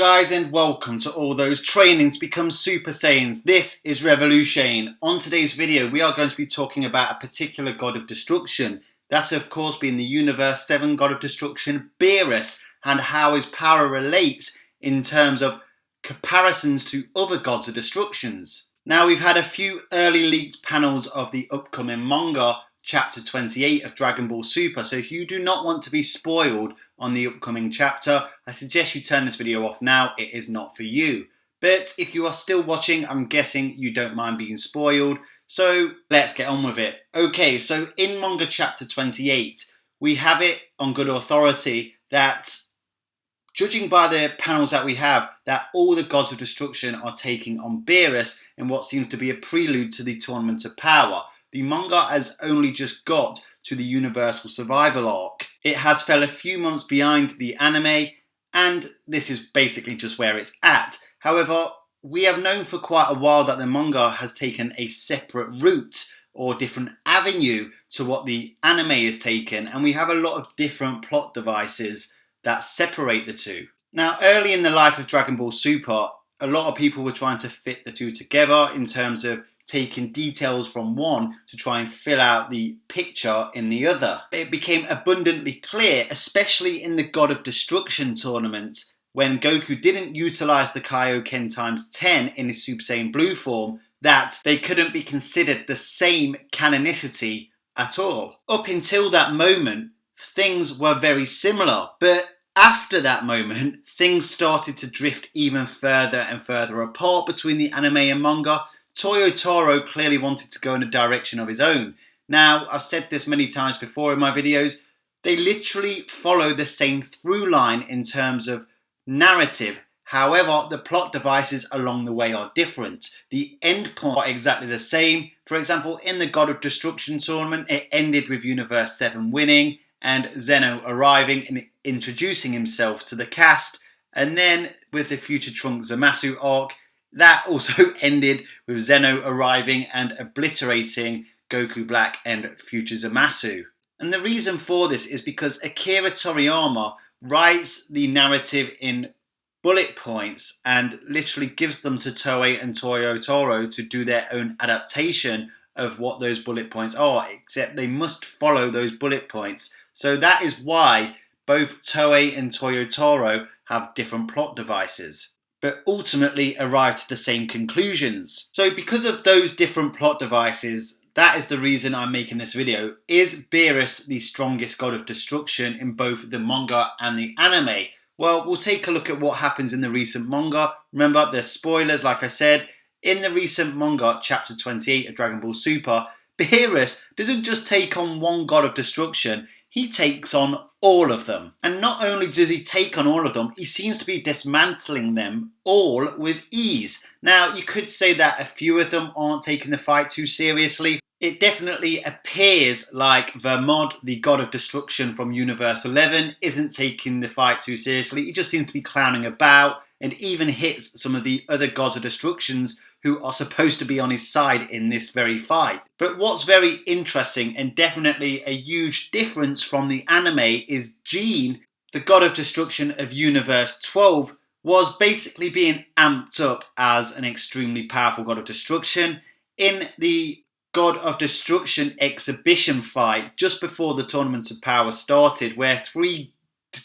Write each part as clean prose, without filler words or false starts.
guys, and welcome to all those training to become Super Saiyans. This is Revolution. On today's video we are going to be talking about a particular god of destruction. That of course being the Universe 7 god of destruction, Beerus, and how his power relates in terms of comparisons to other gods of destructions. Now we've had a few early leaked panels of the upcoming manga chapter 28 of Dragon Ball Super, so if you do not want to be spoiled on the upcoming chapter, I suggest you turn this video off now. It is not for you. But if you are still watching, I'm guessing you don't mind being spoiled, so let's get on with it. Okay, so in manga chapter 28 we have it on good authority that, judging by the panels that we have, that all the gods of destruction are taking on Beerus in what seems to be a prelude to the Tournament of Power. The manga has only just got to the Universal Survival arc. It has fell a few months behind the anime, and this is basically just where it's at. However, we have known for quite a while that the manga has taken a separate route or different avenue to what the anime has taken, and we have a lot of different plot devices that separate the two. Now, early in the life of Dragon Ball Super, a lot of people were trying to fit the two together in terms of taking details from one to try and fill out the picture in the other. It became abundantly clear, especially in the God of Destruction tournament, when Goku didn't utilise the Kaioken times 10 in his Super Saiyan Blue form, that they couldn't be considered the same canonicity at all. Up until that moment, things were very similar, but after that moment, things started to drift even further and further apart between the anime and manga. Toyotaro clearly wanted to go in a direction of his own. Now, I've said this many times before in my videos, they literally follow the same through line in terms of narrative. However, the plot devices along the way are different. The end point are exactly the same. For example, in the God of Destruction tournament, it ended with Universe 7 winning and Zeno arriving and introducing himself to the cast. And then with the Future Trunks Zamasu arc, that also ended with Zeno arriving and obliterating Goku Black and Future Zamasu. And the reason for this is because Akira Toriyama writes the narrative in bullet points and literally gives them to Toei and Toyotaro to do their own adaptation of what those bullet points are, except they must follow those bullet points. So that is why both Toei and Toyotaro have different plot devices, but ultimately arrive to the same conclusions. So because of those different plot devices, that is the reason I'm making this video. Is Beerus the strongest god of destruction in both the manga and the anime? Well, we'll take a look at what happens in the recent manga. Remember, there's spoilers, like I said. In the recent manga, chapter 28 of Dragon Ball Super, Beerus doesn't just take on one god of destruction, he takes on all of them. And not only does he take on all of them, he seems to be dismantling them all with ease. Now, you could say that a few of them aren't taking the fight too seriously. It definitely appears like Vermod, the god of destruction from Universe 11, isn't taking the fight too seriously. He just seems to be clowning about and even hits some of the other gods of destructions who are supposed to be on his side in this very fight. But what's very interesting and definitely a huge difference from the anime is Gene, the god of destruction of Universe 12, was basically being amped up as an extremely powerful god of destruction. In the God of Destruction exhibition fight just before the Tournament of Power started, where three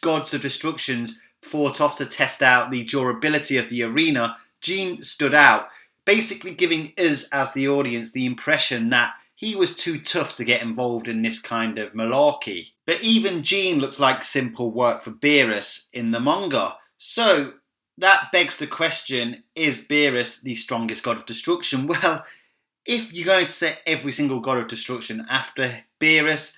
gods of destructions fought off to test out the durability of the arena, Gene stood out, basically giving us as the audience the impression that he was too tough to get involved in this kind of malarkey. But even Gene looks like simple work for Beerus in the manga. So that begs the question, is Beerus the strongest god of destruction? Well, if you're going to set every single god of destruction after Beerus,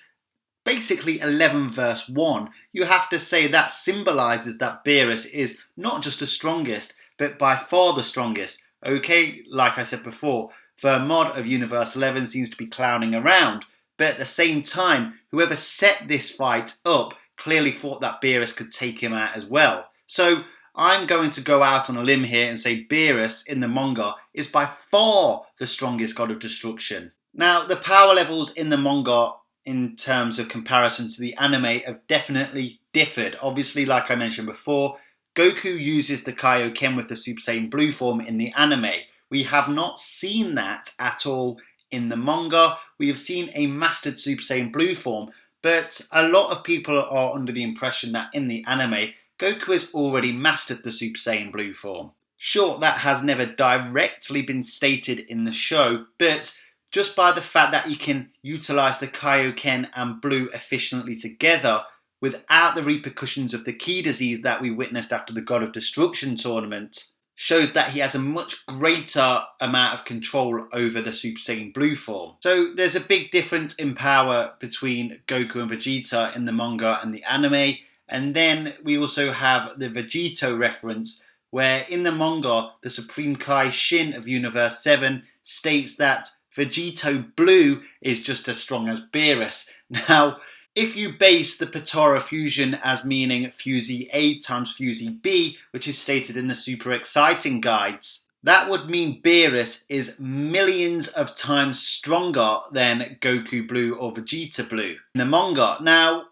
basically 11 verse 1, you have to say that symbolises that Beerus is not just the strongest, but by far the strongest. Okay, like I said before, Vermod of Universe 11 seems to be clowning around, but at the same time, whoever set this fight up clearly thought that Beerus could take him out as well. So I'm going to go out on a limb here and say Beerus in the manga is by far the strongest god of destruction. Now, the power levels in the manga in terms of comparison to the anime have definitely differed. Obviously, like I mentioned before, Goku uses the Kaioken with the Super Saiyan Blue form in the anime. We have not seen that at all in the manga. We have seen a mastered Super Saiyan Blue form, but a lot of people are under the impression that in the anime, Goku has already mastered the Super Saiyan Blue form. Sure, that has never directly been stated in the show, but just by the fact that he can utilise the Kaioken and Blue efficiently together without the repercussions of the Ki disease that we witnessed after the God of Destruction tournament, shows that he has a much greater amount of control over the Super Saiyan Blue form. So there's a big difference in power between Goku and Vegeta in the manga and the anime. And then we also have the Vegito reference, where in the manga, the Supreme Kai Shin of Universe 7 states that Vegito Blue is just as strong as Beerus. Now, if you base the Potara fusion as meaning Fusey A times Fusey B, which is stated in the Super Exciting guides, that would mean Beerus is millions of times stronger than Goku Blue or Vegeta Blue in the manga. Now,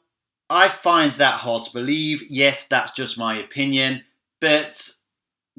I find that hard to believe. Yes, that's just my opinion, but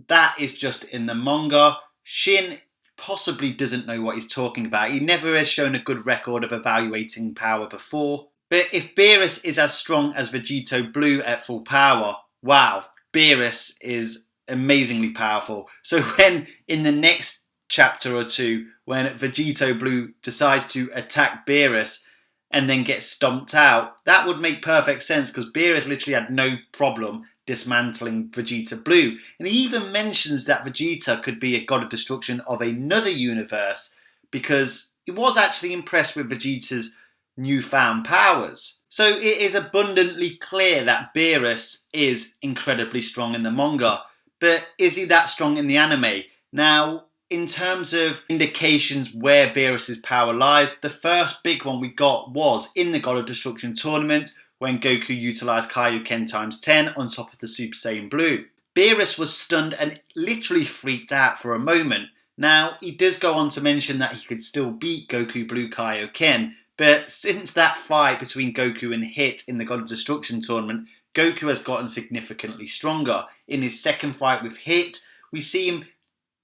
that is just in the manga. Shin possibly doesn't know what he's talking about. He never has shown a good record of evaluating power before. But if Beerus is as strong as Vegito Blue at full power, wow, Beerus is amazingly powerful. So when in the next chapter or two, when Vegito Blue decides to attack Beerus and then gets stomped out, that would make perfect sense because Beerus literally had no problem dismantling Vegeta Blue. And he even mentions that Vegeta could be a god of destruction of another universe because he was actually impressed with Vegeta's newfound powers. So it is abundantly clear that Beerus is incredibly strong in the manga, but is he that strong in the anime? Now, in terms of indications where Beerus's power lies, the first big one we got was in the God of Destruction tournament when Goku utilised Kaioken times 10 on top of the Super Saiyan Blue. Beerus was stunned and literally freaked out for a moment. Now, he does go on to mention that he could still beat Goku Blue Kaioken, but since that fight between Goku and Hit in the God of Destruction tournament, Goku has gotten significantly stronger. In his second fight with Hit, we see him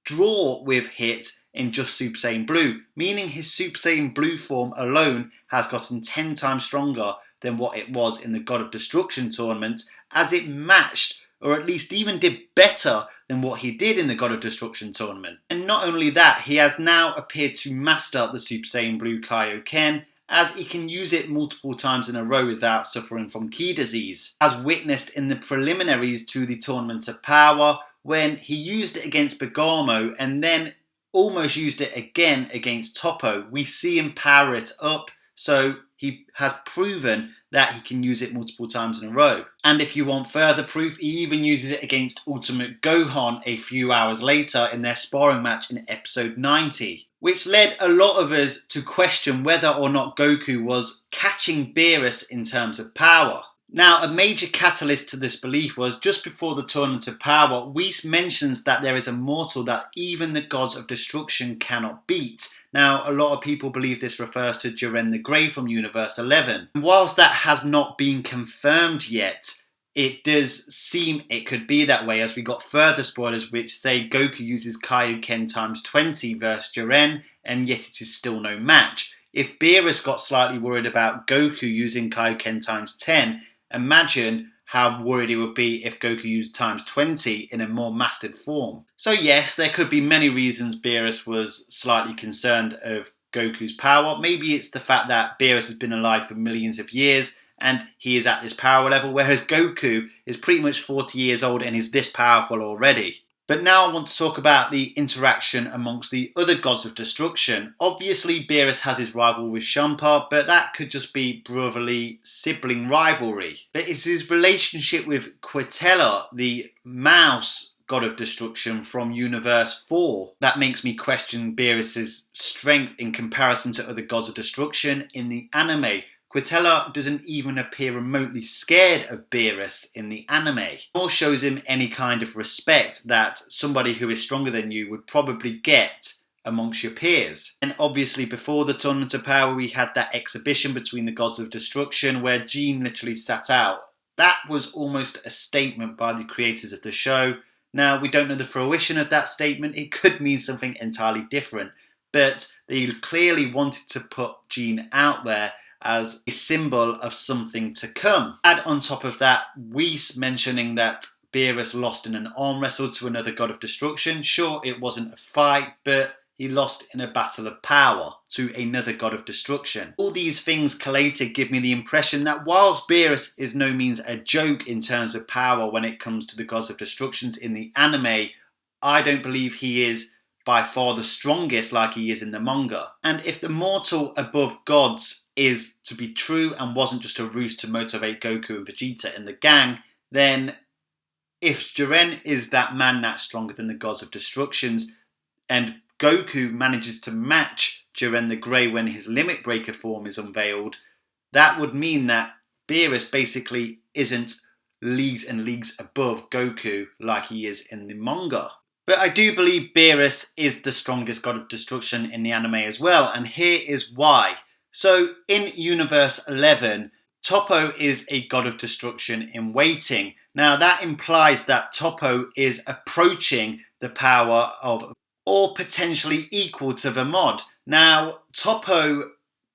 draw with Hit in just Super Saiyan Blue, meaning his Super Saiyan Blue form alone has gotten 10 times stronger than what it was in the God of Destruction tournament, as it matched, or at least even did better than what he did in the God of Destruction tournament. And not only that, he has now appeared to master the Super Saiyan Blue Kaioken, as he can use it multiple times in a row without suffering from Ki disease, as witnessed in the preliminaries to the Tournament of Power, when he used it against Bergamo and then almost used it again against Toppo. We see him power it up, so he has proven that he can use it multiple times in a row. And if you want further proof, he even uses it against Ultimate Gohan a few hours later in their sparring match in episode 90, which led a lot of us to question whether or not Goku was catching Beerus in terms of power. Now, a major catalyst to this belief was just before the Tournament of Power, Whis mentions that there is a mortal that even the gods of destruction cannot beat. Now, a lot of people believe this refers to Jiren the Grey from Universe 11. And whilst that has not been confirmed yet, it does seem it could be that way, as we got further spoilers which say Goku uses Kaioken times 20 versus Jiren, and yet it is still no match. If Beerus got slightly worried about Goku using Kaioken times 10, imagine how worried he would be if Goku used times 20 in a more mastered form. So yes, there could be many reasons Beerus was slightly concerned of Goku's power. Maybe it's the fact that Beerus has been alive for millions of years and he is at this power level, whereas Goku is pretty much 40 years old and is this powerful already. But now I want to talk about the interaction amongst the other gods of destruction. Obviously, Beerus has his rival with Champa, but that could just be brotherly sibling rivalry. But it's his relationship with Quitella, the mouse god of destruction from Universe 4, that makes me question Beerus' strength in comparison to other gods of destruction in the anime. Quitella doesn't even appear remotely scared of Beerus in the anime, nor shows him any kind of respect that somebody who is stronger than you would probably get amongst your peers. And obviously before the Tournament of Power we had that exhibition between the Gods of Destruction where Jean literally sat out That was almost a statement by the creators of the show. Now, we don't know the fruition of that statement. It could mean something entirely different. But they clearly wanted to put Gene out there as a symbol of something to come. Add on top of that, Whis mentioning that Beerus lost in an arm wrestle to another god of destruction. Sure, it wasn't a fight, but he lost in a battle of power to another god of destruction. All these things collated give me the impression that whilst Beerus is no means a joke in terms of power when it comes to the gods of destructions in the anime, I don't believe he is by far the strongest like he is in the manga. And if the mortal above gods is to be true and wasn't just a ruse to motivate Goku and Vegeta and the gang, then if Jiren is that man that's stronger than the gods of destructions, and Goku manages to match Jiren the Grey when his Limit Breaker form is unveiled, that would mean that Beerus basically isn't leagues and leagues above Goku like he is in the manga. But I do believe Beerus is the strongest god of destruction in the anime as well, and here is why. So in Universe 11, Toppo is a god of destruction in waiting. Now that implies that Toppo is approaching the power of, or potentially equal to Vamod. Now Toppo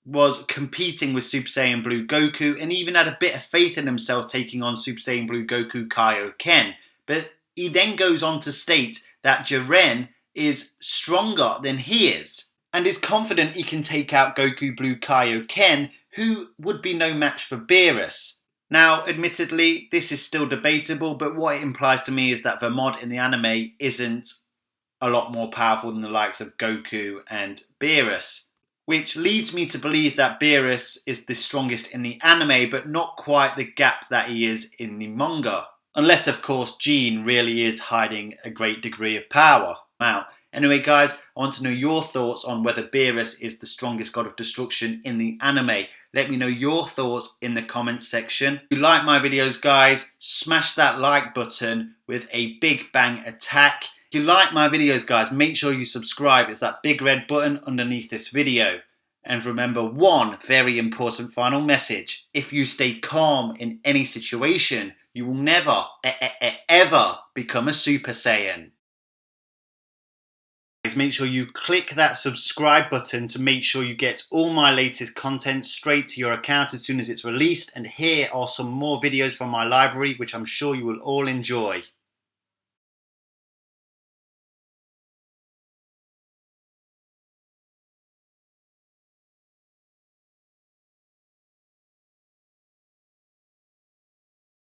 was competing with Super Saiyan Blue Goku and even had a bit of faith in himself taking on Super Saiyan Blue Goku Kaioken. But he then goes on to state that Jiren is stronger than he is and is confident he can take out Goku Blue Kaioken, who would be no match for Beerus. Now, admittedly, this is still debatable, but what it implies to me is that Vamod in the anime isn't a lot more powerful than the likes of Goku and Beerus, which leads me to believe that Beerus is the strongest in the anime, but not quite the gap that he is in the manga. Unless, of course, Gene really is hiding a great degree of power. Now, anyway, guys, I want to know your thoughts on whether Beerus is the strongest god of destruction in the anime. Let me know your thoughts in the comments section. If you like my videos, guys, smash that like button with a big bang attack. If you like my videos, guys, make sure you subscribe. It's that big red button underneath this video. And remember one very important final message. If you stay calm in any situation, you will never, ever become a Super Saiyan. Make sure you click that subscribe button to make sure you get all my latest content straight to your account as soon as it's released. And here are some more videos from my library, which I'm sure you will all enjoy.